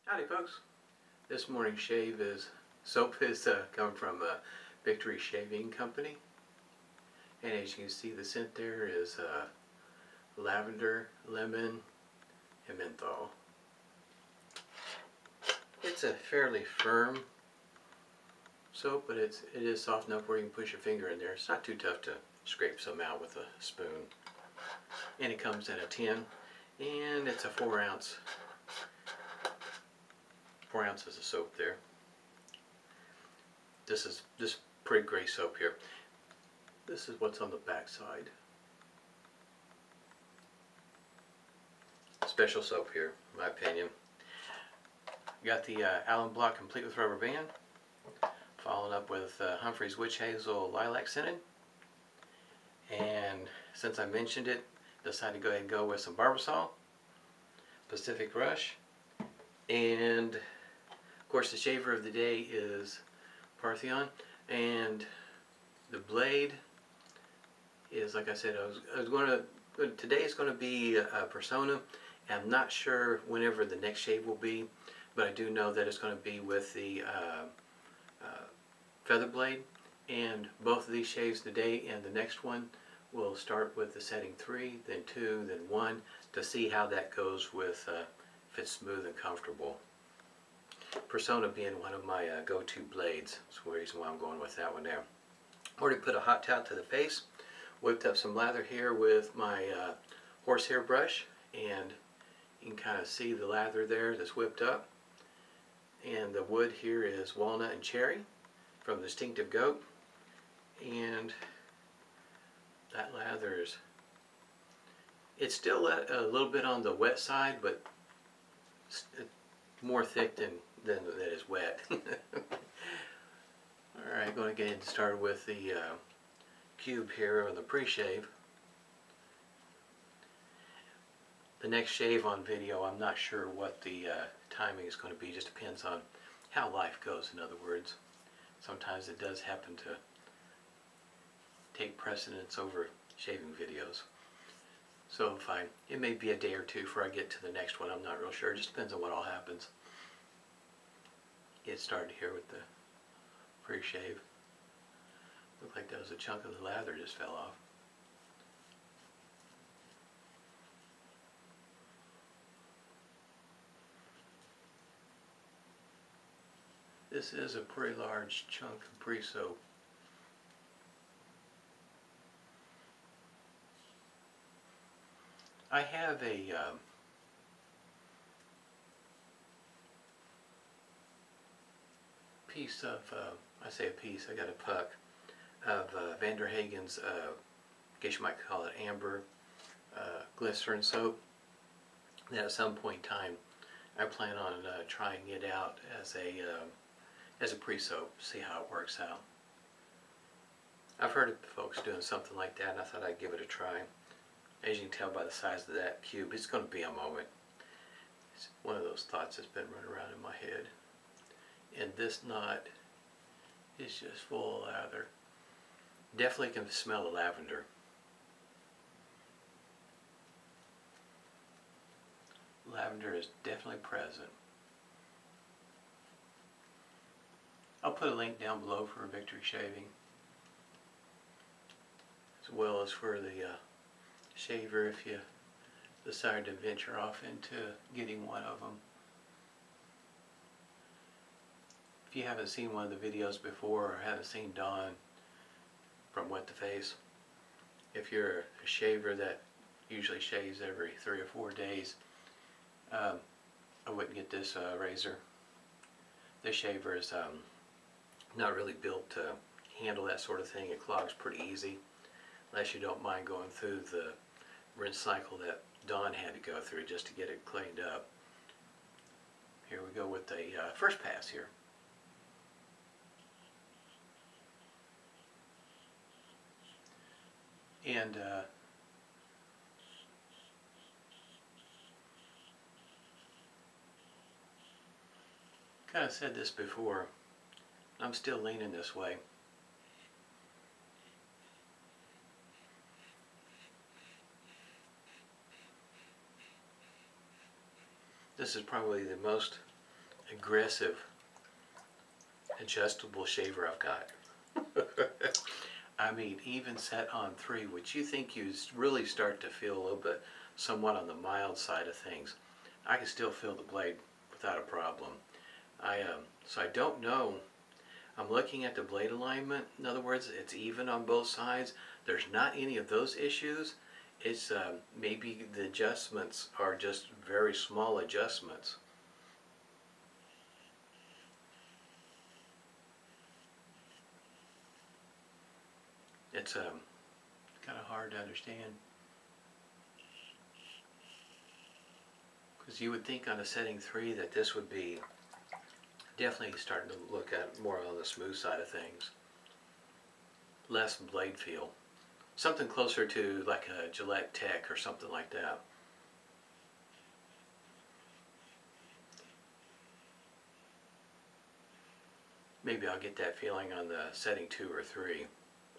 Howdy folks. This morning's soap is coming from Victory Shaving Company, and as you can see, the scent there is lavender, lemon, and menthol. It's a fairly firm soap, but it is soft enough where you can push your finger in there. It's not too tough to scrape some out with a spoon. And it comes in a tin, and it's a 4 ounces of soap there. This is pretty great soap here. This is what's on the back side. Special soap here, in my opinion. You got the alum block complete with rubber band, followed up with Humphrey's Witch Hazel Lilac Scented. And since I mentioned it, decided to go ahead and go with some Barbasol Pacific Rush. And of course, the shaver of the day is Parthenon, and the blade is, like I said, today is going to be a Personna. I'm not sure whenever the next shave will be, but I do know that it's going to be with the feather blade. And both of these shaves today and the next one will start with the setting 3, then 2, then 1 to see how that goes with if it's smooth and comfortable. Personna being one of my go-to blades. That's the reason why I'm going with that one there. Already put a hot towel to the face, whipped up some lather here with my horsehair brush, and you can kind of see the lather there that's whipped up. And the wood here is walnut and cherry from Distinctive Goat, and that lather is, it's still a little bit on the wet side, but more thick than it is wet. Alright, going to get started with the cube here on the pre-shave. The next shave on video, I'm not sure what the timing is going to be. Just depends on how life goes, in other words. Sometimes it does happen to take precedence over shaving videos. So it may be a day or two before I get to the next one. I'm not real sure. It just depends on what all happens. Get started here with the pre-shave. Looked like that was a chunk of the lather just fell off. This is a pretty large chunk of pre-soap. I have a piece of, I say a piece, I got a puck of Vanderhagen's, I guess you might call it amber glycerin soap, that at some point in time I plan on trying it out as a pre-soap, see how it works out. I've heard of folks doing something like that, and I thought I'd give it a try. As you can tell by the size of that cube, it's going to be a moment. It's one of those thoughts that's been running around in my head. And this knot is just full of lather. Definitely can smell the lavender. Lavender is definitely present. I'll put a link down below for Victory Shaving, as well as for the shaver if you decide to venture off into getting one of them. If you haven't seen one of the videos before, or haven't seen Dawn from Wet the Face, if you're a shaver that usually shaves every 3 or 4 days, I wouldn't get this razor. This shaver is not really built to handle that sort of thing. It clogs pretty easy, unless you don't mind going through the rinse cycle that Dawn had to go through just to get it cleaned up. Here we go with the first pass here. And kind of said this before, I'm still leaning this way. This is probably the most aggressive adjustable shaver I've got. I mean, even set on 3, which you think you really start to feel a little bit somewhat on the mild side of things, I can still feel the blade without a problem. So I don't know. I'm looking at the blade alignment. In other words, it's even on both sides. There's not any of those issues. It's maybe the adjustments are just very small adjustments. It's kind of hard to understand, because you would think on a setting 3 that this would be definitely starting to look at more on the smooth side of things. Less blade feel. Something closer to like a Gillette Tech or something like that. Maybe I'll get that feeling on the setting 2 or 3.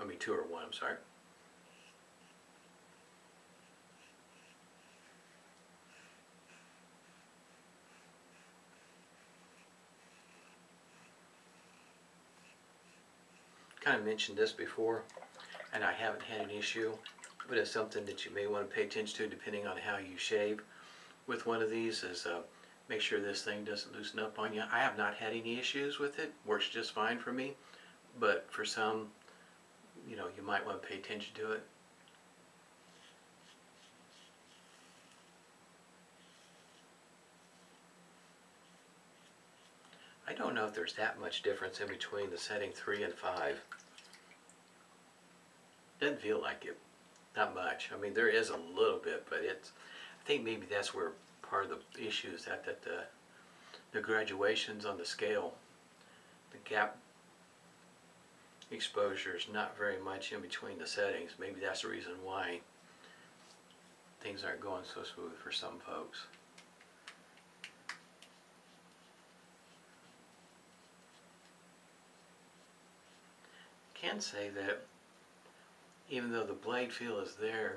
I mean 2 or 1, I'm sorry. Kind of mentioned this before, and I haven't had an issue, but it's something that you may want to pay attention to depending on how you shave with one of these, is make sure this thing doesn't loosen up on you. I have not had any issues with it. Works just fine for me, but for some, you know, you might want to pay attention to it. I don't know if there's that much difference in between the setting 3 and 5. Doesn't feel like it. Not much. I mean, there is a little bit, but it's, I think maybe that's where part of the issue is that the graduations on the scale, the gap exposure is not very much in between the settings. Maybe that's the reason why things aren't going so smooth for some folks. Can say that even though the blade feel is there,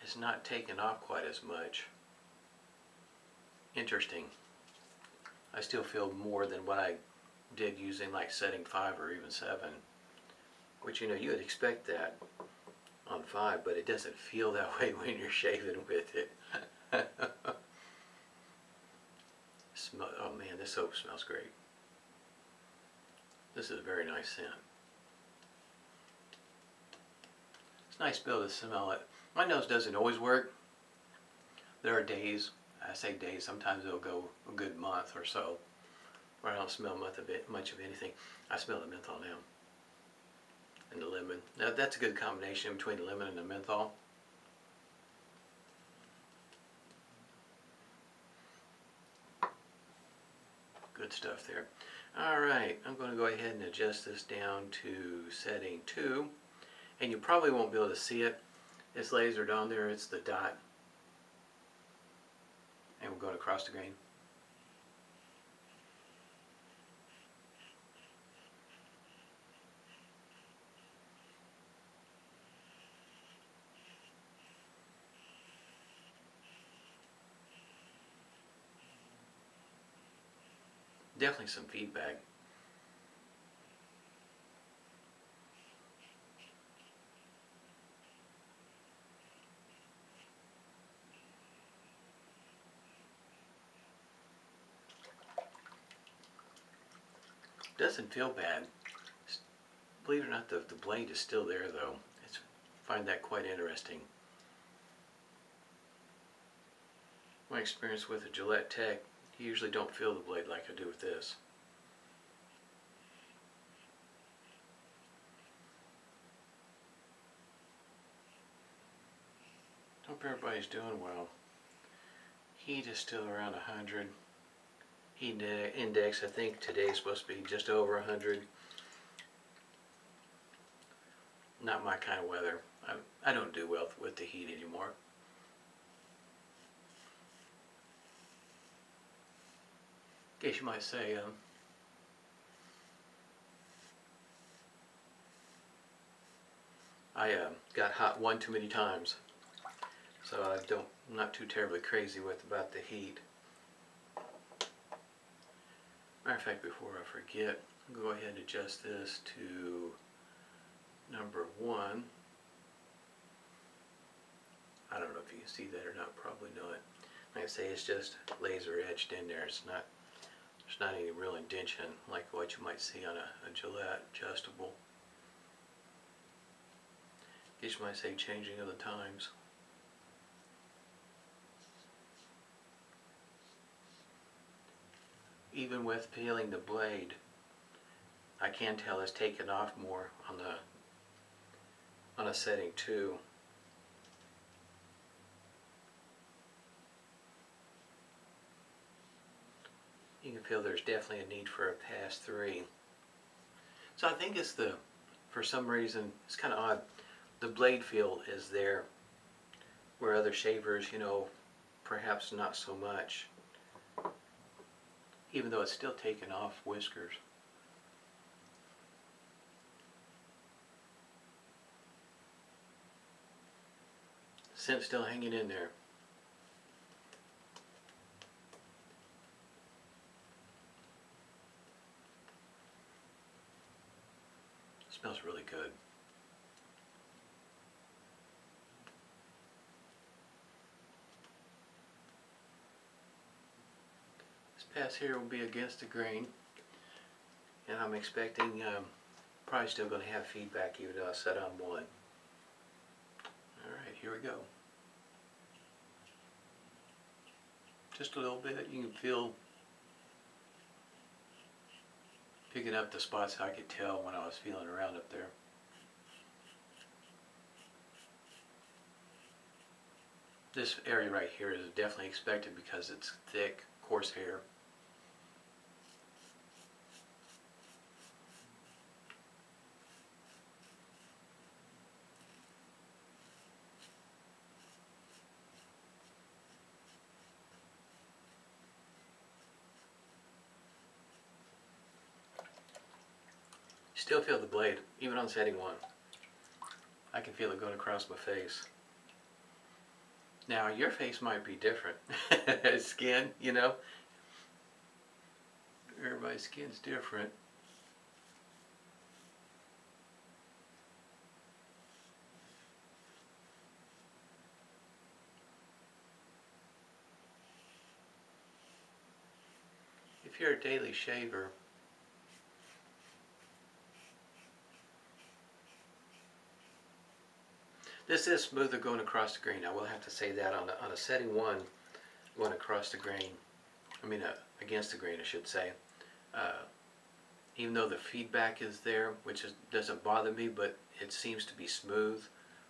it's not taken off quite as much. Interesting. I still feel more than what I did using like setting 5 or even 7, which, you know, you would expect that on 5, but it doesn't feel that way when you're shaving with it. Oh man, this soap smells great. This is a very nice scent. It's nice to be able to smell it. My nose doesn't always work. There are days, I say days, sometimes it'll go a good month or so where I don't smell much of anything. I smell the menthol now. And the lemon. Now that's a good combination between the lemon and the menthol. Good stuff there. Alright, I'm going to go ahead and adjust this down to setting 2. And you probably won't be able to see it. It's lasered on there, it's the dot. And we're going across the grain. Definitely some feedback. Doesn't feel bad. Believe it or not, the blade is still there though. I find that quite interesting. My experience with a Gillette Tech, you usually don't feel the blade like I do with this. Hope everybody's doing well. Heat is still around 100. Heat index, I think today is supposed to be just over 100. Not my kind of weather. I don't do well with the heat anymore. I guess you might say, I got hot one too many times, so I'm not too terribly crazy about the heat. Matter of fact, before I forget, I'll go ahead and adjust this to number 1. I don't know if you can see that or not, probably not. Like I say, it's just laser etched in there. There's not any real indentation like what you might see on a Gillette adjustable. Guess you might say changing of the times. Even with peeling the blade, I can tell it's taken off more on a setting 2. You can feel there's definitely a need for a pass 3. So I think it's for some reason, it's kind of odd. The blade feel is there, where other shavers, perhaps not so much. Even though it's still taking off whiskers. Scent still hanging in there. Smells really good. This pass here will be against the grain, and I'm expecting probably still going to have feedback even though I set on 1. Alright, here we go. Just a little bit. You can feel picking up the spots I could tell when I was feeling around up there. This area right here is definitely expected because it's thick, coarse hair. Still feel the blade, even on setting 1. I can feel it going across my face. Now, your face might be different. Skin, everybody's skin's different. If you're a daily shaver, this is smoother going across the grain. I will have to say that on a setting 1, going across the grain, against the grain I should say. Even though the feedback is there, which doesn't bother me, but it seems to be smooth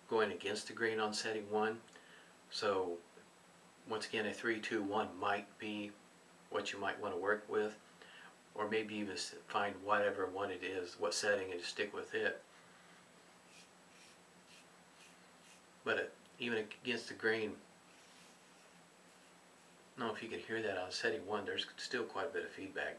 going against the grain on setting 1. So once again, a 3-2-1 might be what you might want to work with, or maybe even find whatever one it is, what setting, and stick with it. But even against the grain, I don't know if you could hear that on setting 1, there's still quite a bit of feedback.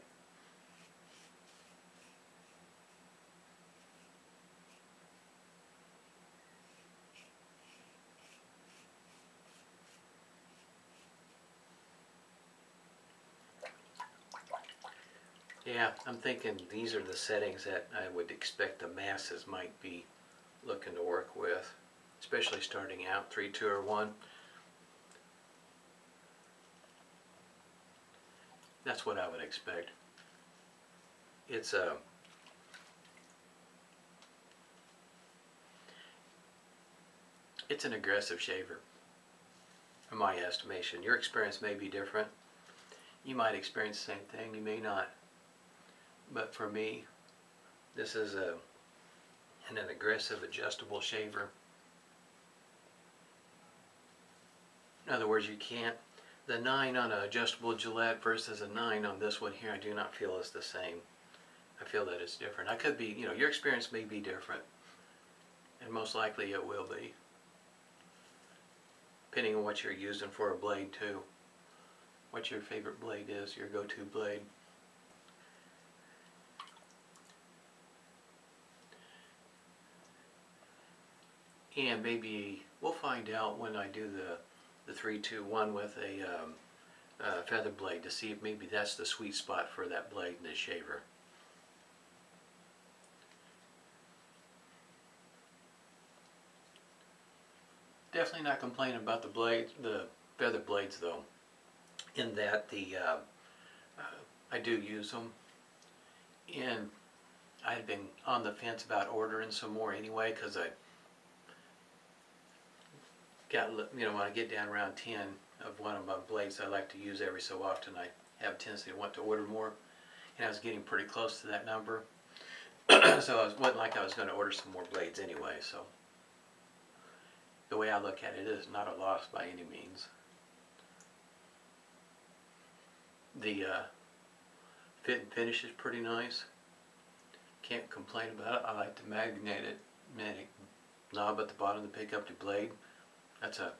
Yeah, I'm thinking these are the settings that I would expect the masses might be looking to work with, especially starting out 3, 2, or 1. That's what I would expect. It's an aggressive shaver, in my estimation. Your experience may be different. You might experience the same thing, you may not. But for me, this is an aggressive adjustable shaver. In other words, you can't, the 9 on an adjustable Gillette versus a 9 on this one here, I do not feel is the same. I feel that it's different. I could be, your experience may be different, and most likely it will be, depending on what you're using for a blade too. What your favorite blade is, your go-to blade. And maybe we'll find out when I do the 3-2-1 with feather blade to see if maybe that's the sweet spot for that blade in the shaver. Definitely not complaining about the feather blades though, in that I do use them, and I had been on the fence about ordering some more anyway, because I got, you know, when I get down around 10 of one of my blades I like to use every so often, I have a tendency to want to order more, and I was getting pretty close to that number. So it wasn't like I was going to order some more blades anyway, so the way I look at it is not a loss by any means. The fit and finish is pretty nice. Can't complain about it. I like the magnetic knob at the bottom to pick up the blade. That's a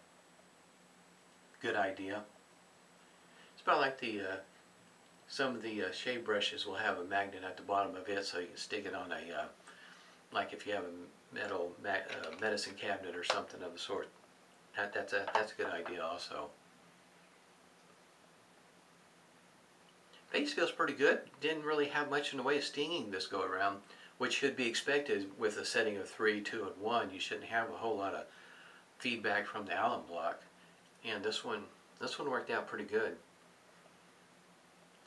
good idea. It's about like the some of the shave brushes will have a magnet at the bottom of it, so you can stick it on a like if you have a metal medicine cabinet or something of the sort. That's a good idea also. Base feels pretty good. Didn't really have much in the way of stinging this go around, which should be expected with a setting of 3, 2, and 1. You shouldn't have a whole lot of feedback from the alum block, and this one worked out pretty good.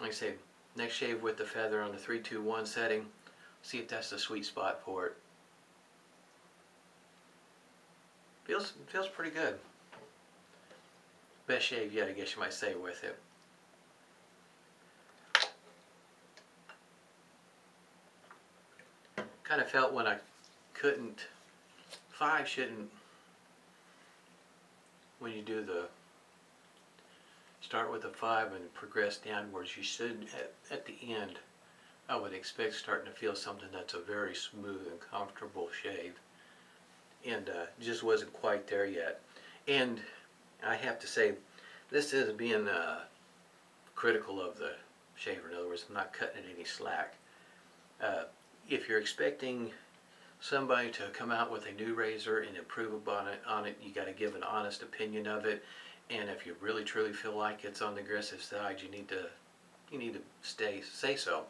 Like I say, next shave with the feather on the 3, 2, 1 setting. See if that's the sweet spot for it. Feels pretty good. Best shave yet, I guess you might say, with it. Kind of felt when I couldn't, 5 shouldn't, when you do the, start with a 5 and progress downwards, you should, at the end, I would expect starting to feel something that's a very smooth and comfortable shave. And just wasn't quite there yet. And I have to say, this is being critical of the shaver. In other words, I'm not cutting it any slack. If you're expecting somebody to come out with a new razor and improve upon it, you got to give an honest opinion of it. And if you really truly feel like it's on the aggressive side, you need to say so.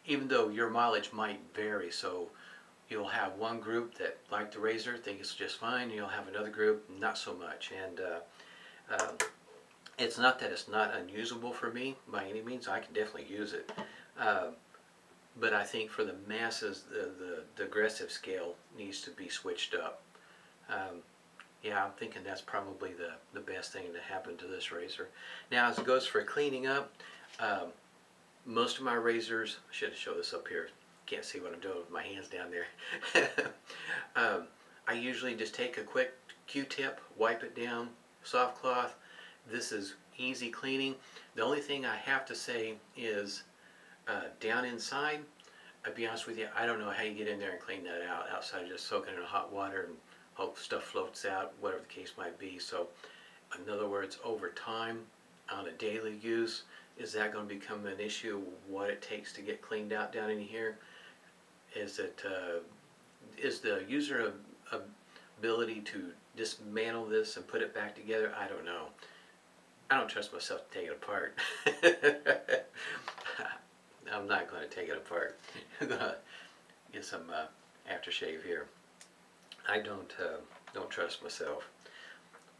Even though your mileage might vary, so you'll have one group that like the razor, think it's just fine. You'll have another group, not so much. And it's not that it's not unusable for me by any means. I can definitely use it. But I think for the masses, the aggressive scale needs to be switched up. Yeah, I'm thinking that's probably the best thing to happen to this razor. Now, as it goes for cleaning up, most of my razors, I should show this up here. Can't see what I'm doing with my hands down there. I usually just take a quick Q-tip, wipe it down, soft cloth. This is easy cleaning. The only thing I have to say is down inside, I'll be honest with you, I don't know how you get in there and clean that out outside of just soaking in hot water and hope stuff floats out, whatever the case might be. So, in other words, over time, on a daily use, is that going to become an issue? What it takes to get cleaned out down in here? Is the user ability to dismantle this and put it back together? I don't know. I don't trust myself to take it apart. I'm not going to take it apart. I'm going to get some aftershave here. I don't trust myself.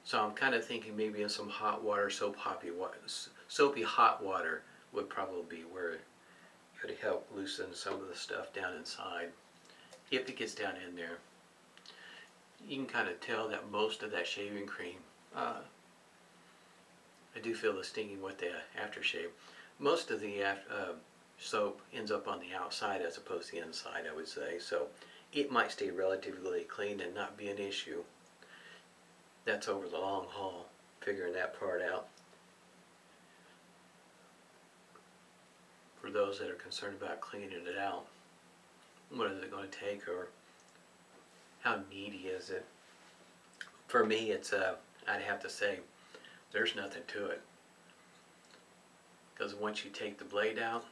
So I'm kind of thinking maybe in some hot water, soapy hot water would probably be where it would help loosen some of the stuff down inside. If it gets down in there, you can kind of tell that most of that shaving cream, I do feel the stinging with the aftershave. Most of the soap ends up on the outside as opposed to the inside, I would say. So it might stay relatively clean and not be an issue. That's over the long haul, figuring that part out. For those that are concerned about cleaning it out, what is it going to take, or how needy is it? For me, it's I'd have to say there's nothing to it, because once you take the blade out,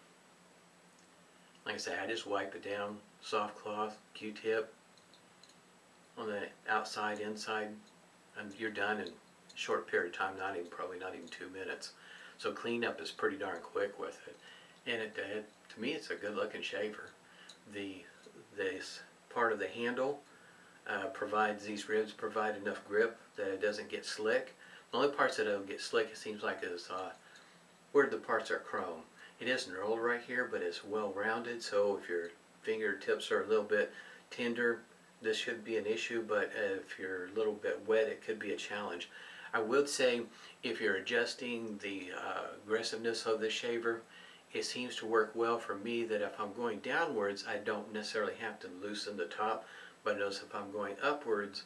like I say, I just wipe it down, soft cloth, Q-tip on the outside, inside, and you're done in a short period of time, probably not even 2 minutes. so cleanup is pretty darn quick with it. And to me, it's a good looking shaver. This part of the handle these ribs provide enough grip that it doesn't get slick. The only parts that it'll get slick, it seems like, is where the parts are chrome. It is knurled right here, but it's well rounded, so if your fingertips are a little bit tender, this should be an issue, but if you're a little bit wet, it could be a challenge. I would say if you're adjusting the aggressiveness of the shaver, it seems to work well for me that if I'm going downwards, I don't necessarily have to loosen the top, but notice if I'm going upwards,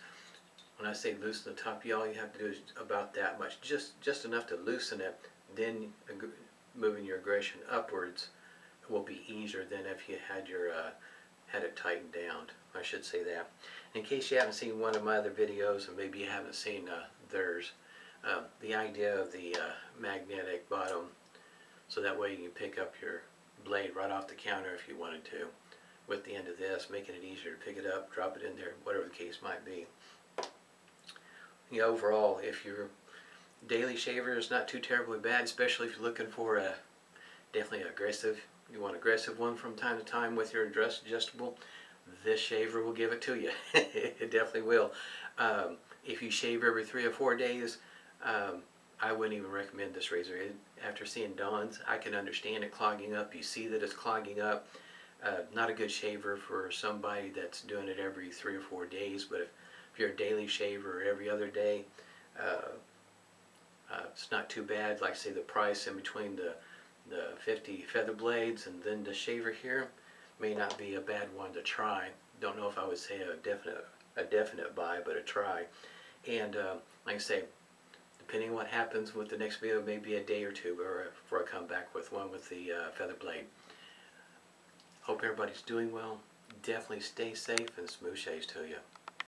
when I say loosen the top, all you have to do is about that much, just enough to loosen it. Then moving your aggression upwards will be easier than if you had it tightened down. I should say that. In case you haven't seen one of my other videos, and maybe you haven't seen theirs, the idea of the magnetic bottom, so that way you can pick up your blade right off the counter if you wanted to, with the end of this, making it easier to pick it up, drop it in there, whatever the case might be. Overall, if your daily shaver is not too terribly bad, especially if you're looking for a definitely aggressive, you want an aggressive one from time to time with your adjustable, this shaver will give it to you. It definitely will. If you shave every 3 or 4 days, I wouldn't even recommend this razor. After seeing Dawn's, I can understand it clogging up. You see that it's clogging up. Not a good shaver for somebody that's doing it every 3 or 4 days, but if you're a daily shaver every other day, it's not too bad. Like say the price in between the 50 feather blades and then the shaver here may not be a bad one to try. Don't know if I would say a definite buy, but a try. And like I say, depending on what happens with the next video, maybe a day or two before I come back with one with the feather blade. Hope everybody's doing well. Definitely stay safe and smooth shaves to you.